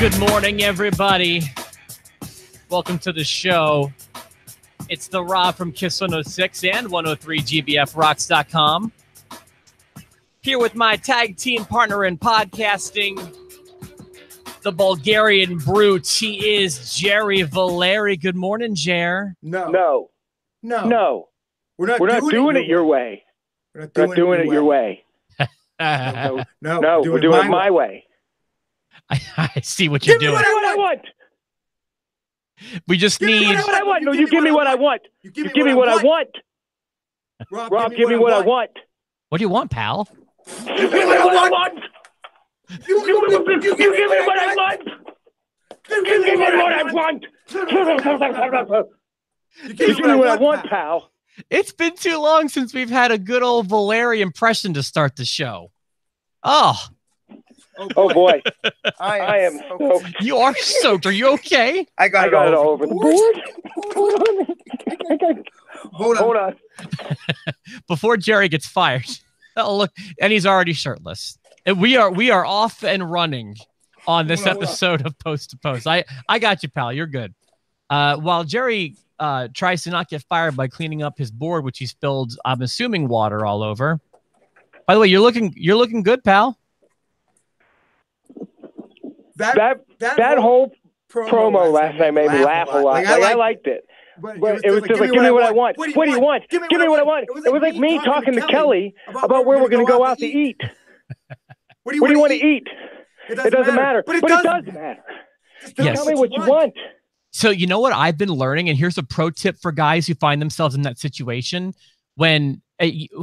Good morning, everybody. Welcome to the show. It's the Rob from Kiss 106 and 103GBFRocks.com. Here with my tag team partner in podcasting, the Bulgarian brute. He is Jerry Valeri. Good morning, Jer. No. We're not doing it your way. We're not doing it your way. No, we're doing it my way. I see what you're doing. Give me what I want. We just need. What I want. No, you give me what I want. You give me what I want. Rob, give me what I want. What do you want, pal? You give me what I want. You give me what I want. You give me what I want. You give me what I want, pal. It's been too long since we've had a good old Valeri impression to start the show. Oh boy. I am soaked. You are soaked. Are you okay? I got it all over the board. Hold on. Before Jerry gets fired. Oh, look, and he's already shirtless. And we are off and running on this episode of Post to Post. I got you, pal. You're good. While Jerry tries to not get fired by cleaning up his board, which he spilled, I'm assuming, water all over. By the way, you're looking good, pal. That whole promo last night made me laugh a lot. I liked it. But it was just like, give me what I want. What do you want? Give me what I want. It was like me talking to Kelly about where we're going to go out to eat. What do you want to eat? It doesn't matter. But it does matter. Just tell me what you want. So you know what I've been learning, and here's a pro tip for guys who find themselves in that situation.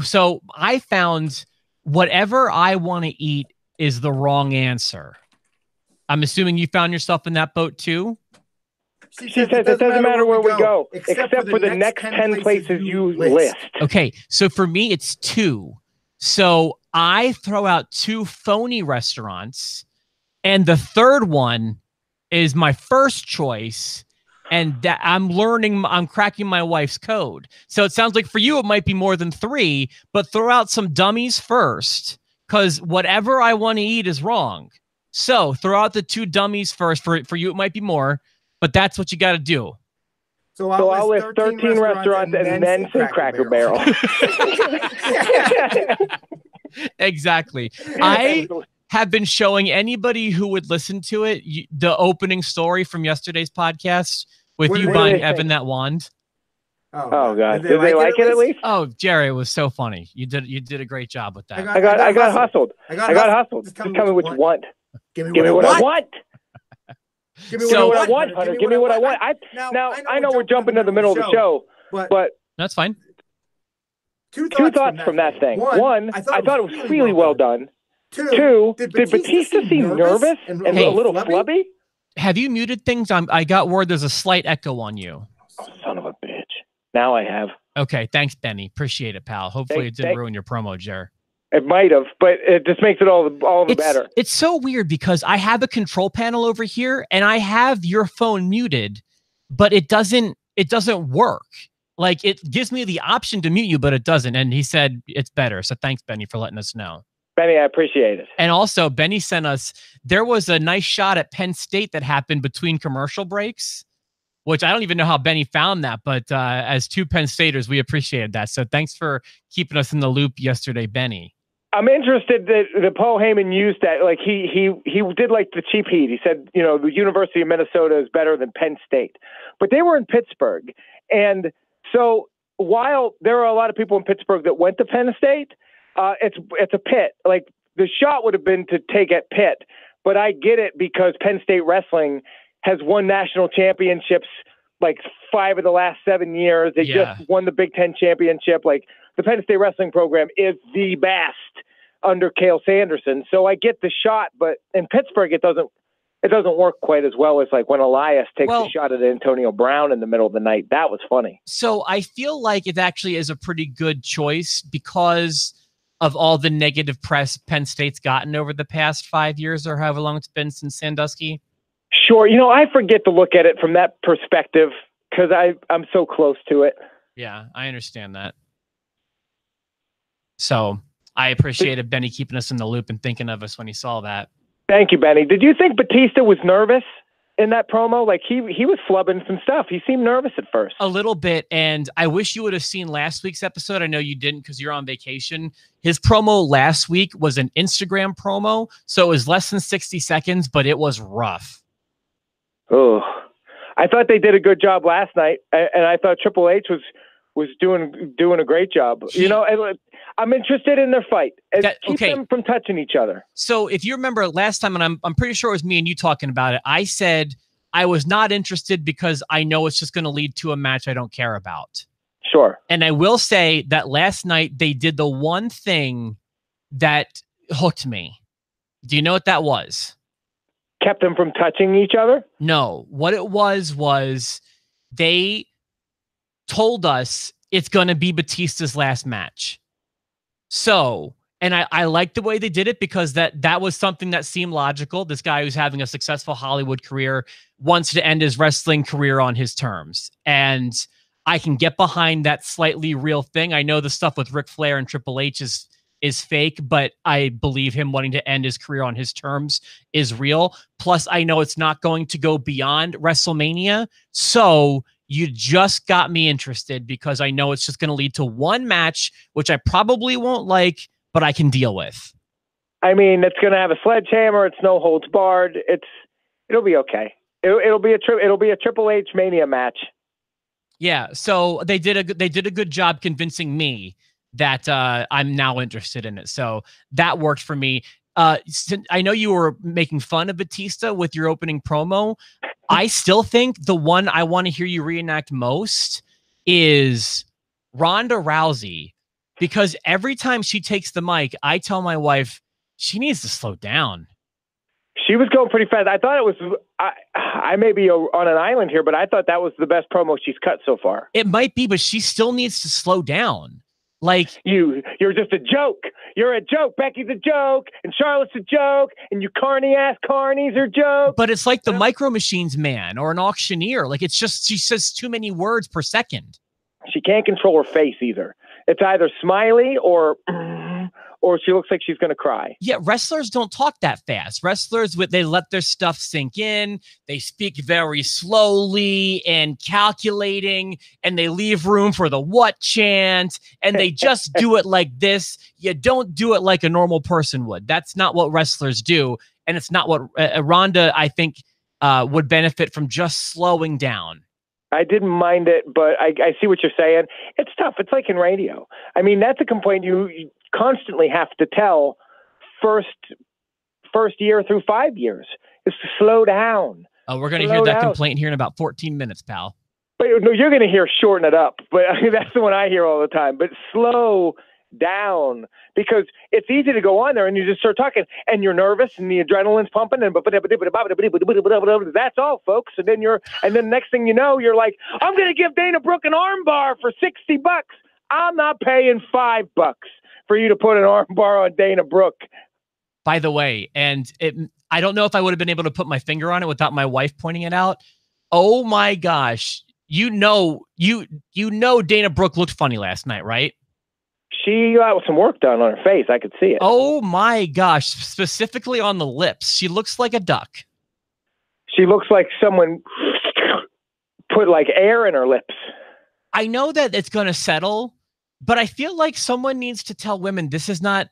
So I found whatever I want to eat is the wrong answer. I'm assuming you found yourself in that boat too? She says it doesn't matter where we go, except for the next 10 places you list. Okay, so for me, it's 2. So I throw out 2 phony restaurants, and the third one is my first choice, and that I'm cracking my wife's code. So it sounds like for you, it might be more than 3, but throw out some dummies first, because whatever I want to eat is wrong. So throw out the 2 dummies first. For you, it might be more, but that's what you got to do. So I'll list 13 restaurants and then say Cracker Barrel. Exactly. I have been showing anybody who would listen to it the opening story from yesterday's podcast with you buying Evan that wand. Oh God! Did they like it at least? Oh, Jerry, it was so funny. You did a great job with that. I got hustled. I got hustled. Just tell me what you want. Give me what I want. Give me what I want, Hunter. Give me what I want. Now I know we're jumping to the middle of the show, but that's fine. Two thoughts from that thing. One, I thought it was really well done. Two, did Batista seem nervous and a little flubby? Have you muted things? I got word there's a slight echo on you. Oh, son of a bitch. Now I have. Okay, thanks, Benny. Appreciate it, pal. Hopefully it didn't ruin your promo, Jer. It might have, but it just makes it all the better. It's so weird because I have a control panel over here and I have your phone muted, but it doesn't work. Like, it gives me the option to mute you, but it doesn't. And he said it's better. So thanks, Benny, for letting us know. Benny, I appreciate it. And also, Benny sent us, there was a nice shot at Penn State that happened between commercial breaks, which I don't even know how Benny found that, but as 2 Penn Staters, we appreciated that. So thanks for keeping us in the loop yesterday, Benny. I'm interested that Paul Heyman used that. Like he did like the cheap heat. He said, the University of Minnesota is better than Penn State, but they were in Pittsburgh. And so while there are a lot of people in Pittsburgh that went to Penn State, it's a Pitt. Like, the shot would have been to take at Pitt, but I get it because Penn State wrestling has won national championships like 5 of the last 7 years. They just won the Big Ten championship. Like, the Penn State wrestling program is the best under Cale Sanderson. So I get the shot, but in Pittsburgh, it doesn't work quite as well as like when Elias takes a shot at Antonio Brown in the middle of the night. That was funny. So I feel like it actually is a pretty good choice because of all the negative press Penn State's gotten over the past 5 years or however long it's been since Sandusky. Sure. I forget to look at it from that perspective because I'm so close to it. Yeah, I understand that. So I appreciated Benny keeping us in the loop and thinking of us when he saw that. Thank you, Benny. Did you think Batista was nervous in that promo? Like he was flubbing some stuff. He seemed nervous at first. A little bit, and I wish you would have seen last week's episode. I know you didn't because you're on vacation. His promo last week was an Instagram promo, so it was less than 60 seconds, but it was rough. Oh, I thought they did a good job last night, and I thought Triple H was doing a great job. I'm interested in their fight. Keep them from touching each other. So if you remember last time, and I'm pretty sure it was me and you talking about it, I said I was not interested because I know it's just going to lead to a match I don't care about. Sure. And I will say that last night they did the one thing that hooked me. Do you know what that was? Kept them from touching each other? No. What it was they told us it's going to be Batista's last match. So, and I like the way they did it because that was something that seemed logical. This guy who's having a successful Hollywood career wants to end his wrestling career on his terms. And I can get behind that slightly real thing. I know the stuff with Ric Flair and Triple H is fake, but I believe him wanting to end his career on his terms is real. Plus, I know it's not going to go beyond WrestleMania. So you just got me interested because I know it's just going to lead to one match, which I probably won't like, but I can deal with. I mean, it's going to have a sledgehammer. It's no holds barred. It'll be okay. It'll be a Triple H Mania match. Yeah. So they did a good job convincing me that I'm now interested in it. So that worked for me. I know you were making fun of Batista with your opening promo. I still think the one I want to hear you reenact most is Ronda Rousey, because every time she takes the mic, I tell my wife she needs to slow down. She was going pretty fast. I thought it was, I may be on an island here, but I thought that was the best promo she's cut so far. It might be, but she still needs to slow down. Like you're just a joke. You're a joke. Becky's a joke, and Charlotte's a joke, and you carny ass carnies are jokes. But it's like the Micro Machines man or an auctioneer. Like it's just she says too many words per second. She can't control her face either. It's either smiley or she looks like she's going to cry. Yeah, wrestlers don't talk that fast. Wrestlers, they let their stuff sink in. They speak very slowly and calculating, and they leave room for the what chant, and they just do it like this. You don't do it like a normal person would. That's not what wrestlers do, and it's not what Ronda, I think, would benefit from just slowing down. I didn't mind it, but I see what you're saying. It's tough. It's like in radio. I mean, that's a complaint you constantly have to tell first year through 5 years is to slow down. Oh, we're going to hear that complaint here in about 14 minutes, pal. But no, you're going to hear shorten it up. But I mean, that's the one I hear all the time. But slow down, because it's easy to go on there and you just start talking and you're nervous and the adrenaline's pumping and that's all, folks. And then next thing you know, you're like, I'm going to give Dana Brooke an arm bar for $60. I'm not paying $5 for you to put an arm bar on Dana Brooke. By the way, and I don't know if I would have been able to put my finger on it without my wife pointing it out. Oh my gosh. You know Dana Brooke looked funny last night, right? She got some work done on her face. I could see it. Oh my gosh. Specifically on the lips. She looks like a duck. She looks like someone put like air in her lips. I know that it's going to settle, but I feel like someone needs to tell women this is not,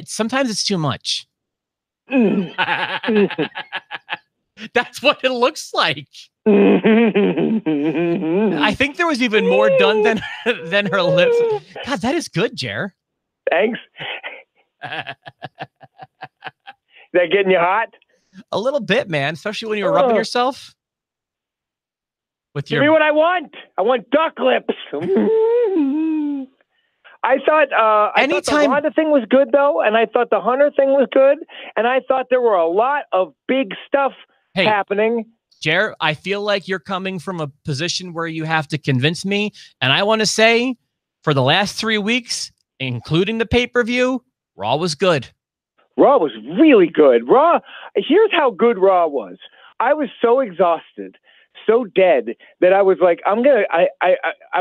sometimes it's too much. That's what it looks like. I think there was even more done than her lips. God, that is good, Jer. Thanks. That getting you hot? A little bit, man. Especially when you're rubbing yourself. Give me what I want. I want duck lips. I thought the Ronda thing was good, though, and I thought the Hunter thing was good, and I thought there were a lot of big stuff happening. Jer, I feel like you're coming from a position where you have to convince me, and I want to say, for the last 3 weeks, including the pay-per-view, Raw was good. Raw was really good. Raw, here's how good Raw was. I was so exhausted, so dead, that I was like, I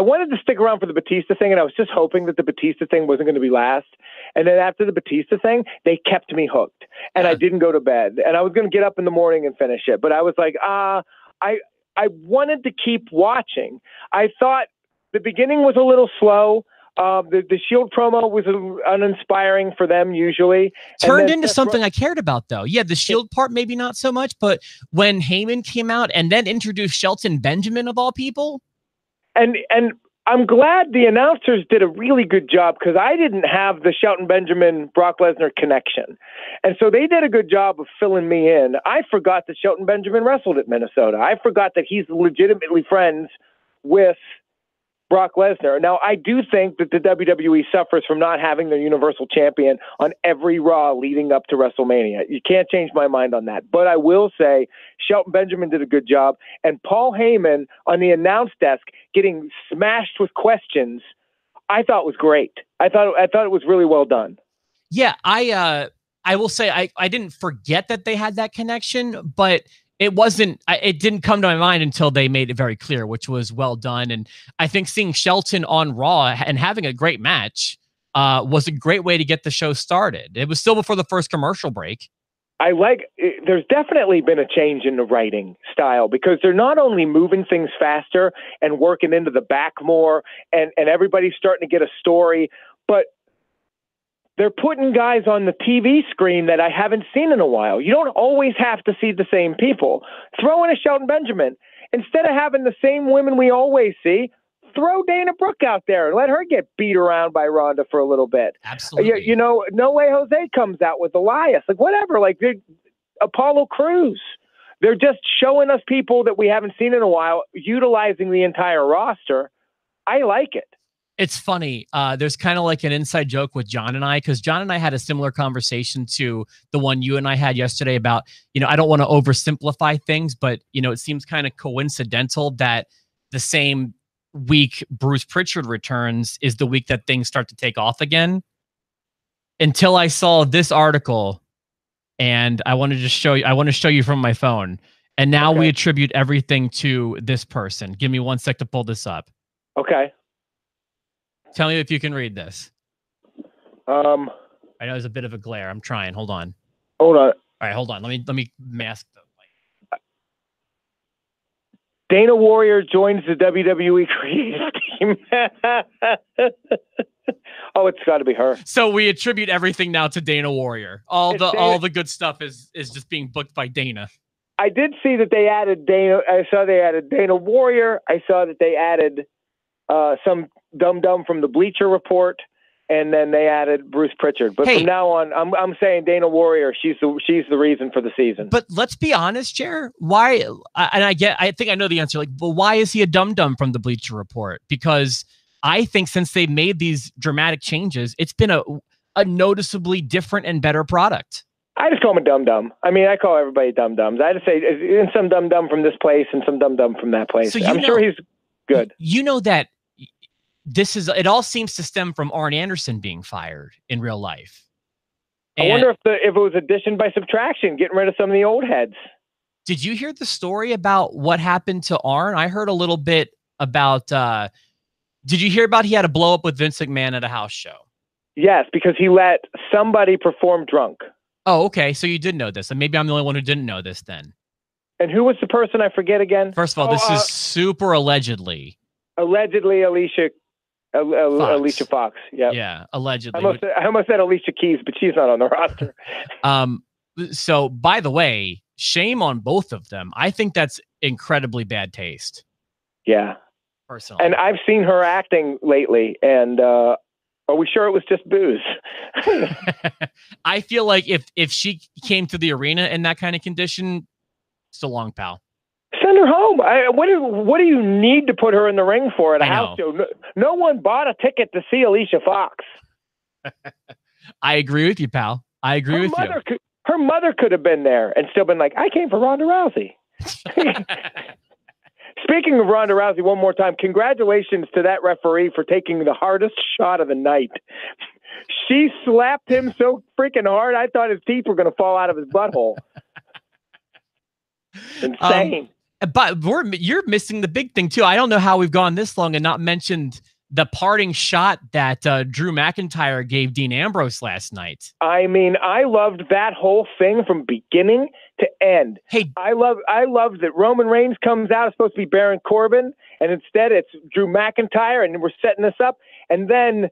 wanted to stick around for the Batista thing, and I was just hoping that the Batista thing wasn't going to be last. And then after the Batista thing, they kept me hooked. and I didn't go to bed. And I was going to get up in the morning and finish it, but I was like, I wanted to keep watching. I thought the beginning was a little slow. The Shield promo was uninspiring for them usually. Turned into something I cared about, though. Yeah, the Shield part maybe not so much, but when Heyman came out and then introduced Shelton Benjamin of all people, and I'm glad the announcers did a really good job, because I didn't have the Shelton Benjamin Brock Lesnar connection, and so they did a good job of filling me in. I forgot that Shelton Benjamin wrestled at Minnesota. I forgot that he's legitimately friends with Brock Lesnar. Now, I do think that the WWE suffers from not having their Universal Champion on every Raw leading up to WrestleMania. You can't change my mind on that. But I will say Shelton Benjamin did a good job, and Paul Heyman on the announce desk getting smashed with questions, I thought was great. I thought it was really well done. Yeah, I will say I didn't forget that they had that connection, but it didn't come to my mind until they made it very clear, which was well done. And I think seeing Shelton on Raw and having a great match was a great way to get the show started. It was still before the first commercial break. There's definitely been a change in the writing style, because they're not only moving things faster and working into the back more, and everybody's starting to get a story, but they're putting guys on the TV screen that I haven't seen in a while. You don't always have to see the same people. Throw in a Shelton Benjamin. Instead of having the same women we always see, throw Dana Brooke out there and let her get beat around by Ronda for a little bit. Absolutely. You know, No Way Jose comes out with Elias. Like, whatever. Like, Apollo Crews. They're just showing us people that we haven't seen in a while, utilizing the entire roster. I like it. It's funny. There's kind of like an inside joke with John and I, because John and I had a similar conversation to the one you and I had yesterday about, I don't want to oversimplify things, but, it seems kind of coincidental that the same week Bruce Pritchard returns is the week that things start to take off again. Until I saw this article, and I want to show you from my phone. And now we attribute everything to this person. Give me 1 sec to pull this up. Okay. Tell me if you can read this. I know there's a bit of a glare. I'm trying. Hold on. Hold on. All right, hold on. Let me mask the light. Dana Warrior joins the WWE creative team. Oh, it's got to be her. So we attribute everything now to Dana Warrior. All the good stuff is just being booked by Dana. I did see that they added Dana. I saw they added Dana Warrior. I saw that they added some dum-dum from the Bleacher Report, and then they added Bruce Pritchard. But from now on, I'm saying Dana Warrior. She's the reason for the season. But let's be honest, Jer. Why? I think I know the answer. But why is he a dum-dum from the Bleacher Report? Because I think since they made these dramatic changes, it's been a noticeably different and better product. I just call him a dum-dum. I mean, I call everybody dum-dums. I just say some dum-dum from this place and some dum-dum from that place. So I'm sure he's good. You know that it all seems to stem from Arn Anderson being fired in real life. I wonder if it was addition by subtraction, getting rid of some of the old heads. Did you hear the story about what happened to Arn? I heard a little bit about, did you hear about he had a blow up with Vince McMahon at a house show? Yes, because he let somebody perform drunk. Oh, okay. So you did know this. And maybe I'm the only one who didn't know this then. And who was the person? I forget again. First of all, this is super allegedly. Allegedly, Alicia Fox. Yep. Yeah, allegedly. I almost said Alicia Keys, but she's not on the roster. So, by the way, shame on both of them. I think that's incredibly bad taste. Yeah. Personally. And I've seen her acting lately, and are we sure it was just booze? I feel like if she came to the arena in that kind of condition, so long, pal. Send her home. What do you need to put her in the ring for at a house show? No one bought a ticket to see Alicia Fox. I agree with you, pal. I agree with you. Her mother could have been there and still been like, I came for Ronda Rousey. Speaking of Ronda Rousey, one more time, congratulations to that referee for taking the hardest shot of the night. She slapped him so freaking hard, I thought his teeth were going to fall out of his butthole. Insane. But you're missing the big thing too. I don't know how we've gone this long and not mentioned the parting shot that Drew McIntyre gave Dean Ambrose last night. I mean, I loved that whole thing from beginning to end. Hey, I love that Roman Reigns comes out. It's supposed to be Baron Corbin, and instead it's Drew McIntyre, and we're setting this up. And then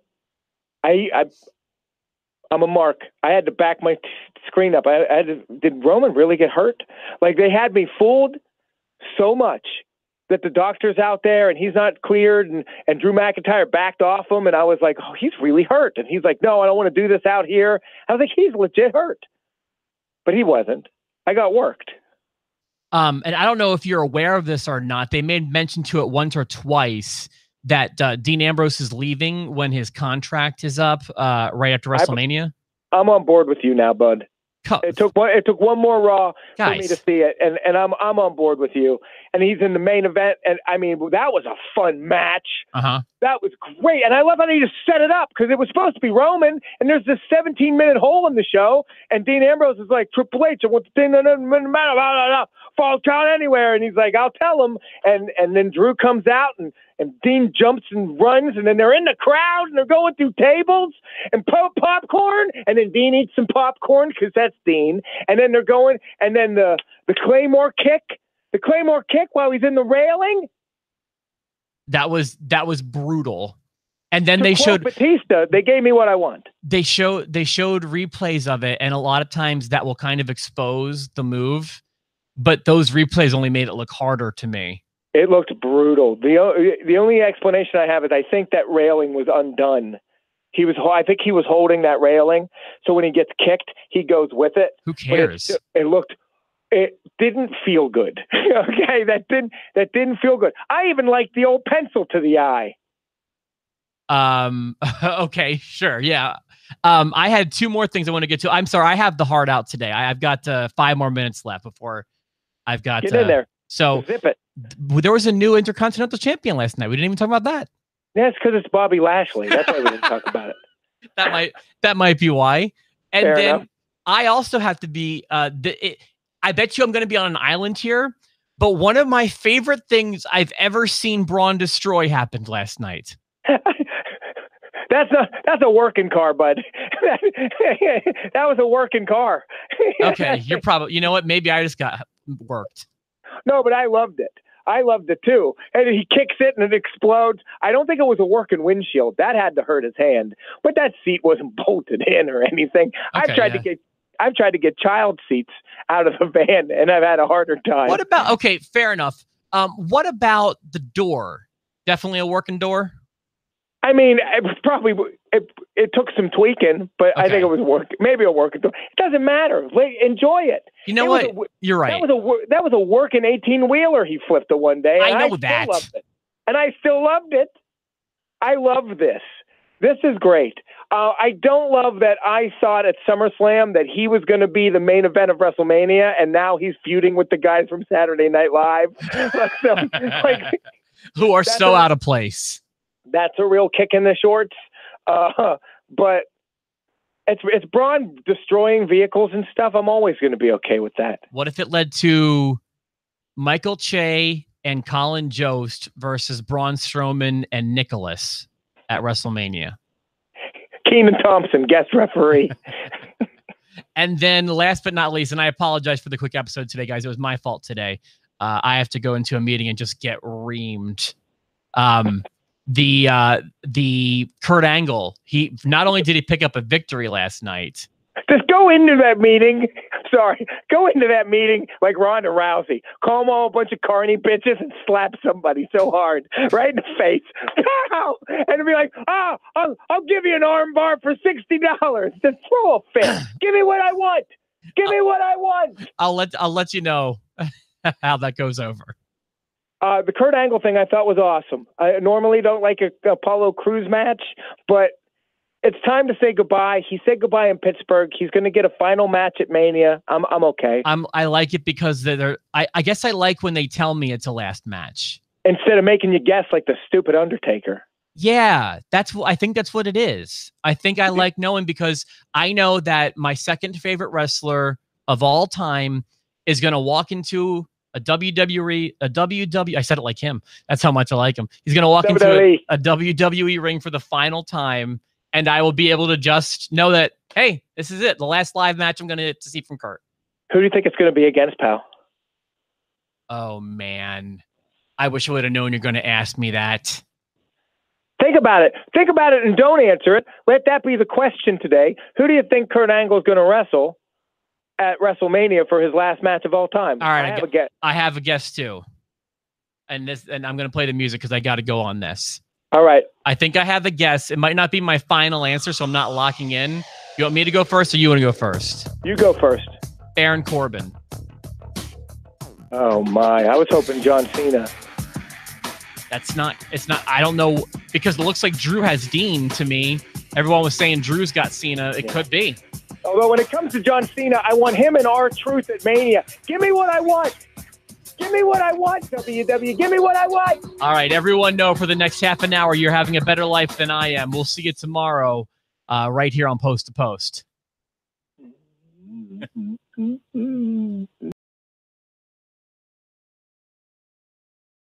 I'm a mark. I had to back my screen up. Did Roman really get hurt? Like, they had me fooled so much that the doctor's out there and he's not cleared, and Drew McIntyre backed off him, and I was like, oh, he's really hurt. And he's like, no, I don't want to do this out here. I was like, he's legit hurt. But he wasn't. I got worked. And I don't know if you're aware of this or not. They made mention to it once or twice that Dean Ambrose is leaving when his contract is up right after WrestleMania. I'm on board with you now, bud. It took one more Raw for me to see it, and I'm on board with you. And he's in the main event, and I mean, that was a fun match. That was great, and I love how they just set it up, because it was supposed to be Roman, and there's this 17-minute hole in the show, and Dean Ambrose is like, Triple H, I want the thing, falls count anywhere, and he's like, I'll tell him, and then Drew comes out, and Dean jumps and runs, and then they're in the crowd, and they're going through tables and popcorn, and then Dean eats some popcorn, because that's Dean, and then they're going, and then the Claymore kick while he's in the railing. That was brutal. And then they showed Batista. They gave me what I want. They showed replays of it, and a lot of times that will kind of expose the move, but those replays only made it look harder to me. It looked brutal. The only explanation I have is I think that railing was undone. I think he was holding that railing, so when he gets kicked, he goes with it. Who cares? It didn't feel good. Okay, that didn't feel good. I even liked the old pencil to the eye. Okay, sure, yeah. I had two more things I want to get to. I'm sorry, I have the heart out today. I've got 5 more minutes left before I've got. Get in there. So zip it. There was a new Intercontinental Champion last night. We didn't even talk about that. Yeah, it's because it's Bobby Lashley. That's why we didn't talk about it. That might be why. And Fair then enough. I also have to be. I bet you I'm going to be on an island here. But one of my favorite things I've ever seen Braun destroy happened last night. That's a working car, bud. That was a working car. Okay, you're probably. You know what? Maybe I just got worked. No, but I loved it. I loved it too. And he kicks it and it explodes. I don't think it was a working windshield. That had to hurt his hand. But that seat wasn't bolted in or anything. Okay, I've tried to get child seats out of the van, and I've had a harder time. What about? Okay, fair enough. What about the door? Definitely a working door. I mean, it took some tweaking, but okay. I think it was maybe a working door. It doesn't matter. Enjoy it. You know what? You're right. That was a working 18-wheeler he flipped the one day. I know that. Loved it. And I still loved it. I love this. This is great. I don't love that I thought at SummerSlam that he was going to be the main event of WrestleMania, and now he's feuding with the guys from Saturday Night Live. Who are so out of place. That's a real kick in the shorts. But it's Braun destroying vehicles and stuff. I'm always going to be okay with that. What if it led to Michael Che and Colin Jost versus Braun Strowman and Nicholas at WrestleMania? Keenan Thompson, guest referee. And then last but not least, and I apologize for the quick episode today, guys. It was my fault today. I have to go into a meeting and just get reamed. The Kurt Angle, he not only did he pick up a victory last night. Just go into that meeting. Go into that meeting like Ronda Rousey. Call them all a bunch of carny bitches and slap somebody so hard right in the face. And be like, I'll give you an arm bar for $60. Just throw a fit. Give me what I want. Give me what I want. I'll let you know how that goes over. The Kurt Angle thing I thought was awesome. I normally don't like a Apollo Crews match, but it's time to say goodbye. He said goodbye in Pittsburgh. He's going to get a final match at Mania. I'm okay. I like it because I guess I like when they tell me it's a last match instead of making you guess like the stupid Undertaker. Yeah, I think that's what it is. I think I like knowing because I know that my second favorite wrestler of all time is going to walk into a WWE. I said it like him. That's how much I like him. He's going to walk into a WWE ring for the final time, and I will be able to just know that, hey, this is it. The last live match I'm going to see from Kurt. Who do you think it's going to be against, pal? Oh, man. I wish I would have known you're going to ask me that. Think about it. Think about it and don't answer it. Let that be the question today. Who do you think Kurt Angle is going to wrestle at WrestleMania for his last match of all time? All right, I have a guess too. And I'm going to play the music because I got to go on this. All right. I think I have a guess. It might not be my final answer, so I'm not locking in. You want me to go first or you want to go first? You go first. Baron Corbin. Oh, my. I was hoping John Cena. It's not. I don't know, because it looks like Drew has Dean to me. Everyone was saying Drew's got Cena. It could be. Although when it comes to John Cena, I want him and R-Truth at Mania. Give me what I want. Give me what I want, WWE. Give me what I want. All right, everyone know for the next half an hour, you're having a better life than I am. We'll see you tomorrow right here on Post to Post.